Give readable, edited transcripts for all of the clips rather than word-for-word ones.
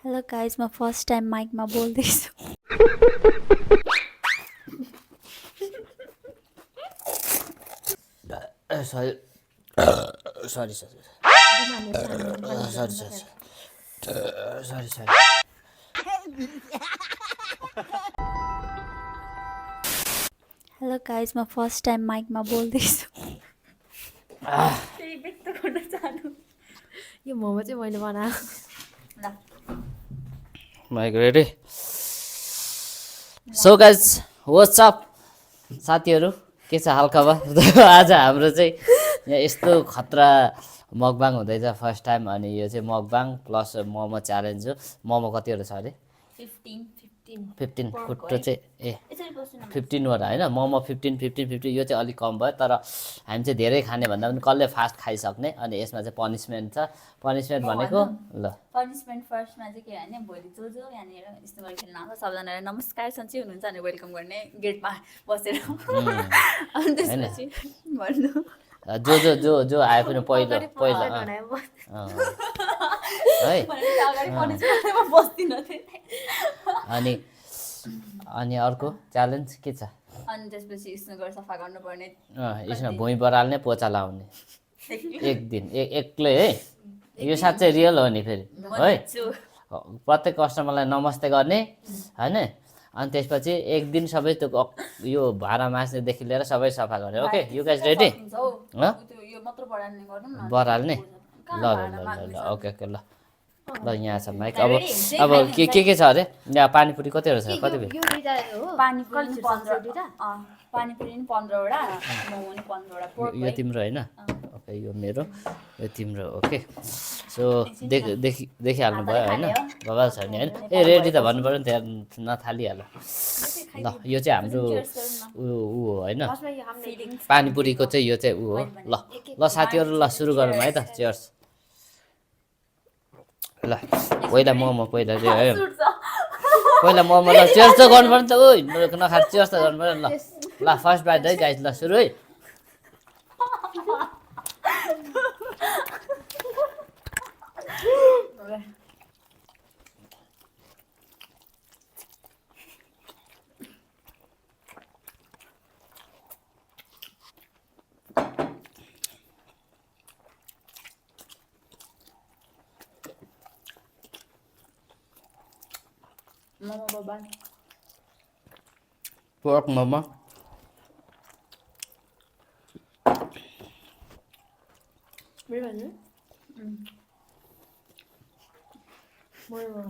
Hello guys म first time माइकमा बोल्दैछु sorry. Sorry. Sorry. Hello guys म फर्स्ट टाइम माइकमा बोल्दैछु त्यही व्यक्त गर्न चाहनु यो मोमो चाहिँ मैले बनाएको ल Mic ready? So guys, what's up? साथीहरु के छ हालखबर आज हाम्रो चाहिँ यहाँ यस्तो खतरा मकबाङ हुँदैछ फर्स्ट टाइम अनि यो चाहिँ मकबाङ प्लस मोमो च्यालेन्ज हो मोमो कतिवटा छ अरे 15 खुट्टो चाहिँ ए 15 वटा हैन मोमो 15 यो चाहिँ अलिक कम भयो तर हामी चाहिँ धेरै खाने भन्दा पनि कसले फास्ट खाइसक्ने अनि यसमा चाहिँ पनिशमेन्ट छ पनिशमेन्ट भनेको ल पनिशमेन्ट फर्स्टमा चाहिँ के भने भोलि जो यहाँनिर यस्तो गरी खेल्न आउँछ सबजनालाई नमस्कार सन्चै हुनुहुन्छ भने वेलकम गर्ने गेटमा बसेर अनि त्यसपछि भन्नु जो आए पनि पहिलो है अनि अर्को च्यालेन्ज के छ अनि त्यसपछि स्नुगर सफा गर्नुपर्ने यसमा भुइँ बराल्ने पोचा लाउने एक दिन एक्लै है यो साँच्चै रियल हो नि फेरि है प्रत्येक कस्टमरलाई नमस्ते गर्ने हैन अनि त्यसपछि एक दिन सबै त्यो यो भाडा मास्नेदेखि लिएर सबै सफा गर्ने ओके यु गाइज रेडी यो मात्र बढाल्ने गरौँ न बराल्ने ल ओके ल ल यहाँ छ माइक अब के छ अरे यहाँ पानीपुरी कतिवटा छ कति पानीपुरी 15 वटा मोमो नि 15 वटा यो तिम्रो हैन ओके यो मेरो यो तिम्रो ओके सो देखिहाल्नु भयो हैन बबाल छ नि हैन ए रेडी त भन्नु पर्यो नि त्यहाँ नथालिहाल ल यो चाहिँ हाम्रो ऊ हो हैन पानीपुरीको चाहिँ यो चाहिँ ऊ हो ल साथीहरु ल सुरु गरौँ है त चियर्स ल पहिला मोमो पहिला चाहिँ है पहिला मोमो ल चियर्स त गर्नु पर्यो नि त ओइ नखा चियर्स त गर्नु पर्यो ल फर्स्ट बाइट है गाइस ल सुरु है मोमो बाबा pork momo मेरो भन्नु momo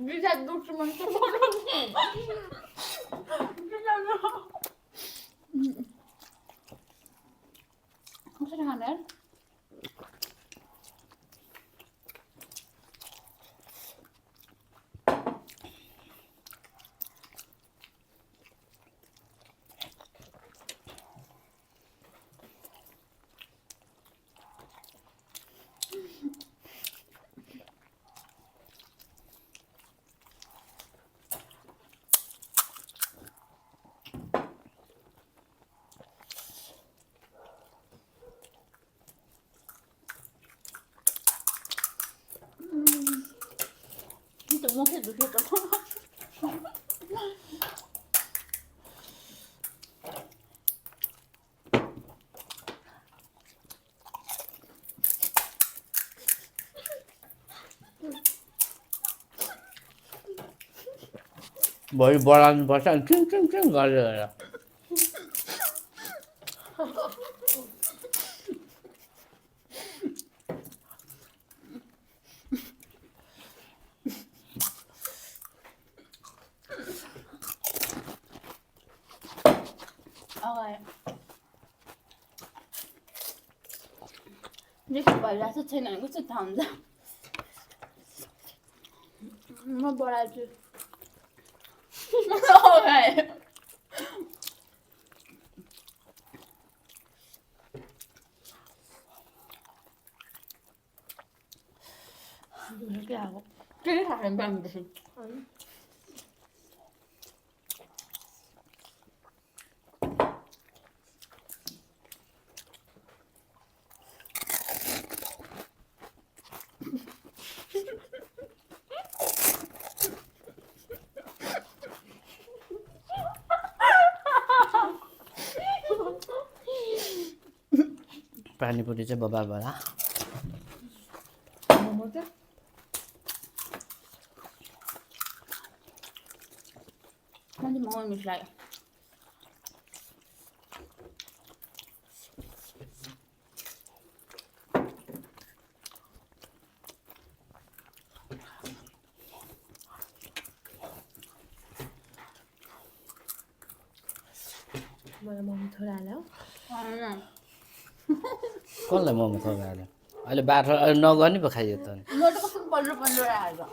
Bisa duduk cuma Maksudnya kan? Mungkin begitu. भोलि बढाउनु पर्छ अनि चिङ गरेर Ini भइरहेको छैन भने कस्तो थाहा हुन्छ म बढाल्छु के खायो के खायो बाङ्दैछु पानीपुरी चाहिँ बबाल भएर मोमो चाहिँ मलाई मोमो मिस लाग्यो मलाई मोमो थोडा हाल्यो कसलाई मोमो थोका हाल्यो अहिले बाह्र अहिले नगर्ने पो खाइयो त म त कस्तो पन्ध्र पन्ध्र आएको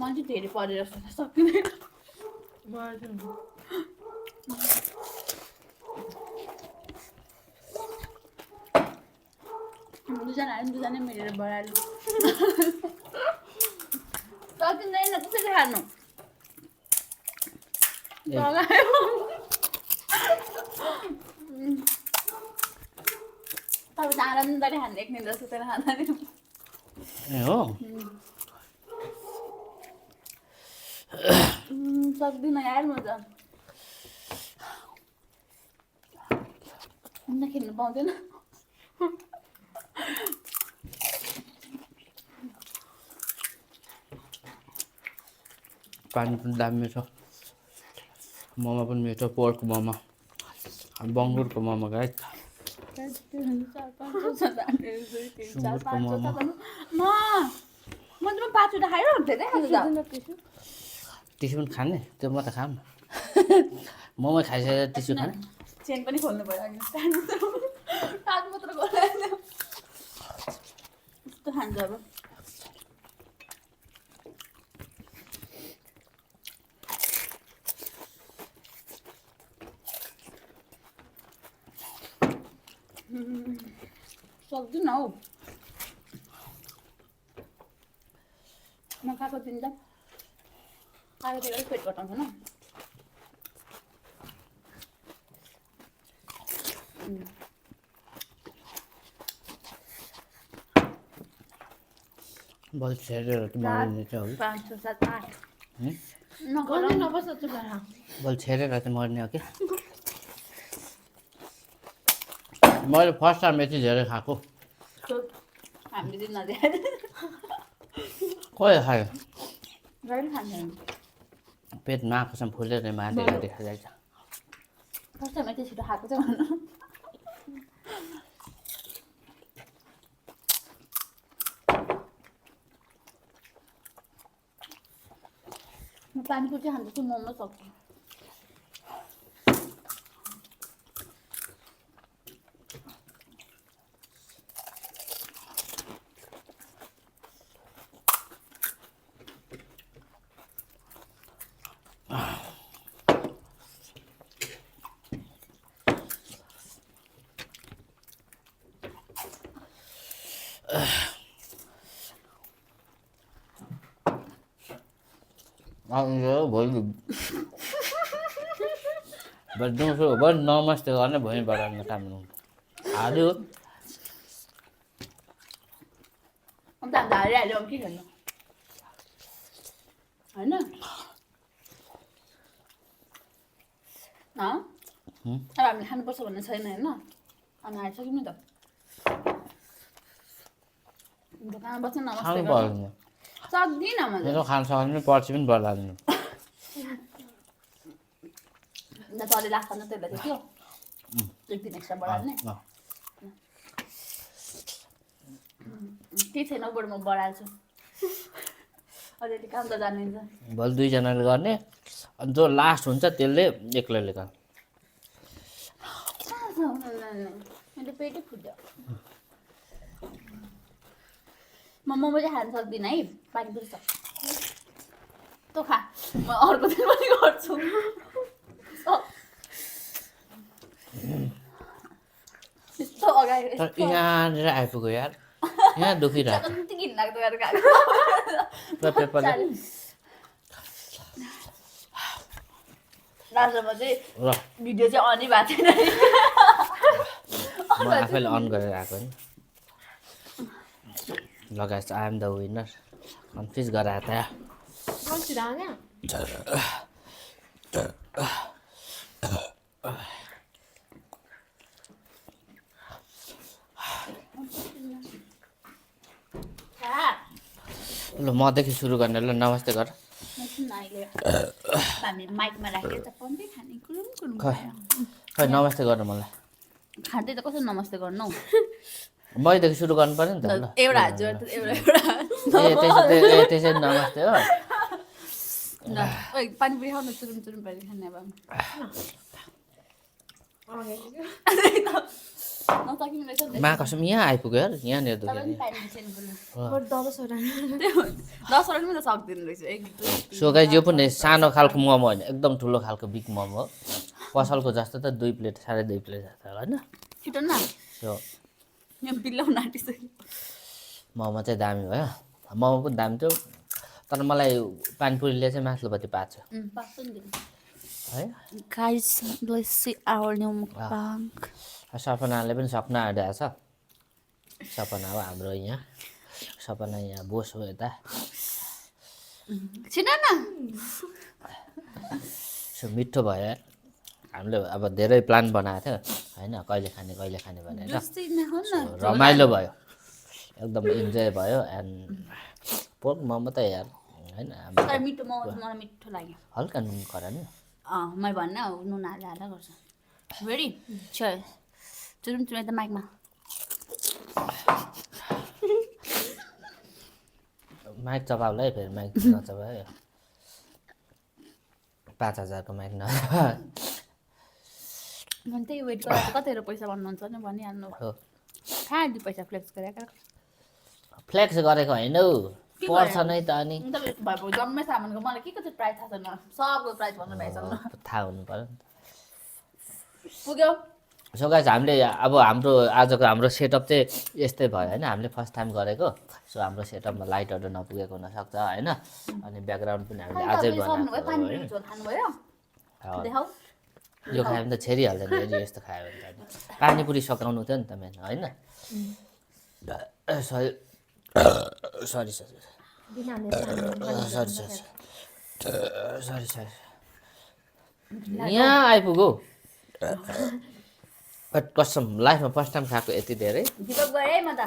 मान्छे धेरै परेर सक्दिनँ मलाई चाहिँ दुईजना आयो दुईजना मिलेर बढाइलो सकिँदैन कसरी खानु तपाईँ त आनन्दले खाने एक निन्द्रा सुतेर खाँदा नि ए हो सक्दिनँ यार म त खेल्नु पाउँदैन पानी पनि दामी मिठो मोमो पनि मिठो पोर्क मोमो बङ्गुरको मोमो गाई म त पाँचवटा खाएर हुन्थ्यो टिस्यु पनि खाने त्यो म त खाम मोमो खाइसकेर टिस्यु खाने चेन पनि खोल्नु पऱ्यो टाट मात्र खोल्नु यस्तो खान्छ अब सक्दिनँ हौ नखाएको दिन्छ खाएको चाहिँ अलिक पेट घटाउँछ न बल छेरेर त मरिने चाहिँ हो 5 6 7 8 गर्दै नबस्छ चुप लाएर बल छेरेर चाहिँ मर्ने हो कि मैले फर्स्ट टाइम यति धेरै खाएको हामीले चाहिँ नदिए कसले खायो गएर खान्छ पेट नआएकोसम्म फुलेर माथि गाडी खाइरहेछ फर्स्ट टाइम यति छिटो खाएको चाहिँ भन्नु म पानीपुरी चाहिँ खाँदैछु मोमो सक्छु भोलि दिउँसो भोलि नमस्ते गर्ने भोलि बढाउने काम हाल्यो अन्त हामी हालिहाल्यो अब के गर्नु होइन अब हामीले खानुपर्छ भन्ने छैन होइन अनि हालिसक्यौँ नि त कहाँ बस्छ खानु नमस्ते पर्दैन सक्दिनँ मैले मेरो खानु सक्ने पर्सि पनि बढाल्नु अन्त तले लाग्छ नि त्यसलाई चाहिँ त्यो एक दिन एक्स्ट्रा बढाल्ने केही छैन बरु म बढाल्छु अलिअलि काम त जानिन्छ भोलि दुईजनाले गर्ने अनि जो लास्ट हुन्छ त्यसले एक्लैले काम मैले पेटै फुट्यो म मोमो चाहिँ खान सक्दिनँ है पानीपुरी सक्छु तँ खा म अर्को दिन पनि गर्छु यस्तो अगाडि तर यहाँनिर आइपुग्यो यार यहाँ दुखिरहेको कति घिनलाग्दो गरेर खाएको छ पेपरले लास्टमा चाहिँ र भिडियो चाहिँ अनै भएको थिएन म आफैले अन गरेर आएको नि लगाएछ I am the winner confuse गराएको त कन्सिडर हाल्ने ल मदेखि सुरु गर्ने ल नमस्ते गर हामीले माइकमा राखेर त पन्दै खाने कुरुम कुरुम खै नमस्ते गर्नु मलाई खाँदै त कसरी नमस्ते गर्नु हौ मैदेखि सुरु गर्नु पर्यो नि त ल एउटा हात जोड एउटा त्यसरी नमस्ते हो ल ओइ पानी पुरी खाउँ न चुरुम चुरुम पानी खाने अब नसकिने रहेछ नि मा कसम यहाँ आइपुग्यो यार यहाँनिर दुख्यो तपाईँ पनि पानी पिसेन बोल्नु दसवटा 10 वटा पनि त सक्दैन रहेछ एक दुई सो गाइस यो पनि सानो खालको मोमो होइन एकदम ठुलो खालको बिग मोमो हो पसलको जस्तो त 2 प्लेट 2.5 प्लेट जस्तो होइन छिटो न सो यहाँ बिलाउन आँटिसक्यो मोमो चाहिँ दामी भयो मोमो पनि दामी थियो तर मलाई पानीपुरीले चाहिँ माथिल्लोपट्टि पाच्यो पाँच नि hi guys let's see our new mukbang सपनाले पनि सपना आँटेको छ सपना हो हाम्रो यहाँ सपना यहाँ बोस हो यता छिन न सो मिठो भयो हामीले अब धेरै प्लान बनाएको थियो होइन कहिले खाने भनेर So, रमाइलो भयो एकदम इन्जोय भयो एन्ड पोर्क मोमो त यार होइन तर मिठो मोमो चाहिँ मलाई मिठो लाग्यो हल्का नुन खरा नि मैले भन्न नुन हालेर हाल्दा गर्छ रेडी चल चुरुम चुरुम यता माइकमा माइक चपाउला है फेरि माइक नचपायो 5,000 को माइक न अनि त्यही वेट गरेर कतिवटा पैसा भन्नुहुन्छ नि भनिहाल्नु हो कहाँ दि पैसा फ्लेक्स गरेर फ्लेक्स गरेको होइन हौ पर्छ नै त अनि तपाईँ भएको जम्मै सामानको मलाई के चाहिँ प्राइस थाहा छैन सबको प्राइस भन्नु भइसक्नु थाहा हुनु पर्यो नि त पुग्यो सो गाइस हामीले अब हाम्रो आजको हाम्रो सेटअप चाहिँ यस्तै भयो होइन हामीले फर्स्ट टाइम गरेको सो हाम्रो सेटअपमा लाइटहरू नपुगेको हुनसक्छ होइन अनि ब्याकग्राउन्ड पनि हामीले आजै बनाएको पानी झोल खानुभयो देखाऊ यो खायो भने त छेरिहाल्छ नि यदि यस्तो खायो भने त पानीपुरी सकाउनु थियो नि त मेन होइन sorry sorry sorry sorry sorry sorry यहाँ आइपुग्यो कसम लाइफमा फर्स्ट टाइम खाएको यति धेरै दिपक गए म त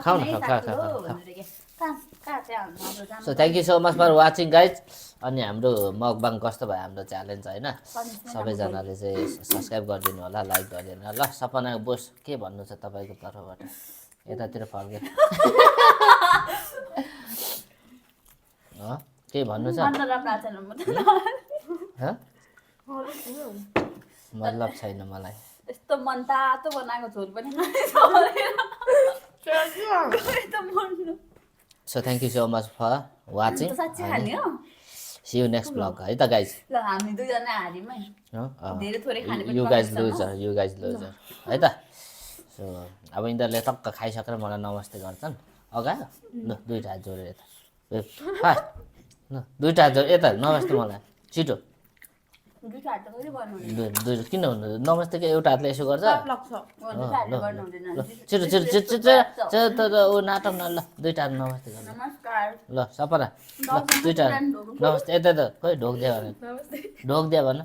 खाऊ न so thank you so much for watching guys अनि हाम्रो मकबाङ कस्तो भयो हाम्रो च्यालेन्ज होइन सबैजनाले चाहिँ सब्सक्राइब गरिदिनु होला लाइक गरिदिनु ल सपना बोस के भन्नु छ तपाईँको तर्फबाट यतातिर फर्के के भन्नु छ मतलब छैन मलाई यस्तो मन तातो बनाएको झोल पनि so thank you so much for watching see you next blog है त गाइज ल हामी दुईजना हारिमै धेरै थोरै खाने पनि यु गाइज लुजर है त सो अब यिनीहरूले टक्क खाइसकेर मलाई नमस्ते गर्छन् अगायो ल दुईवटा हात जोडेर यता ल दुईवटा हात जोड यता नमस्ते मलाई छिटो किन हुनु नमस्तेको एउटा हातले यसो गर्छ छिटो छिटो छिटो छिटो ऊ नाटक न ल दुईवटा हात नमस्ते गर्नु ल सपना ल दुईवटा नमस्ते यता त खोइ ढोक दियो भने ढोक दियो भन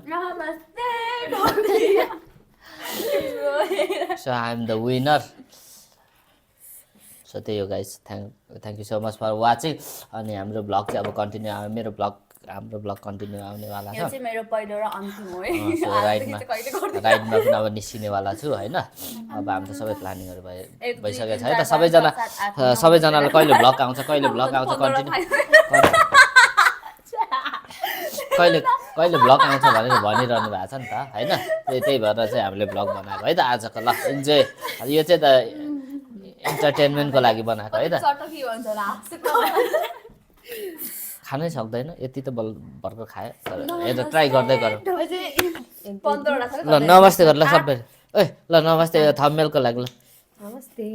so I am the winner so त्यही हो guys thank you so much for watching अनि हाम्रो ब्लग चाहिँ अब कन्टिन्यू हाम्रो ब्लग कन्टिन्यू आउनेवाला छ मेरो पहिलो र अन्तिम हो है राइडमा पनि अब निस्किनेवाला छु होइन अब हाम्रो सबै प्लानिङहरू भइसकेको छ है त सबैजनालाई कहिले ब्लग आउँछ कन्टिन्यू कहिले ब्लग आउँछ भनेर भनिरहनु भएको छ नि त होइन त्यही भएर चाहिँ हामीले ब्लग बनाएको है त आजको ल इन्जोय यो चाहिँ त इन्टरटेनमेन्टको लागि बनाएको है त खानै सक्दैन यति त भर्खर खायो तर यता ट्राई गर्दै गरौँ ल नमस्ते गर ल सबै ए ल नमस्ते थम्मेलको लागि ल नमस्ते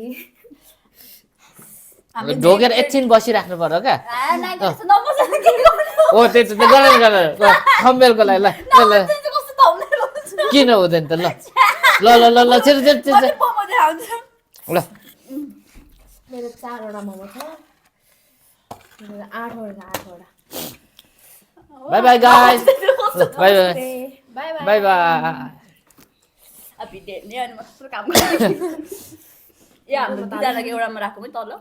ढोकेर एकछिन बसिराख्नु पर्यो क्या ओ त्यो गर थम्मेलको लागि ल ल किन हुँदैन त ल ल ल ल ल छिटो ल मेरो 4वटा मोमो छ 8वटा bye bye guys bye bye bye bye bye bye अब भिडियो हेर्ने अनि मात्र काम गर्ने ए हाम्रो दुईजनाको एउटामा राखौँ है तल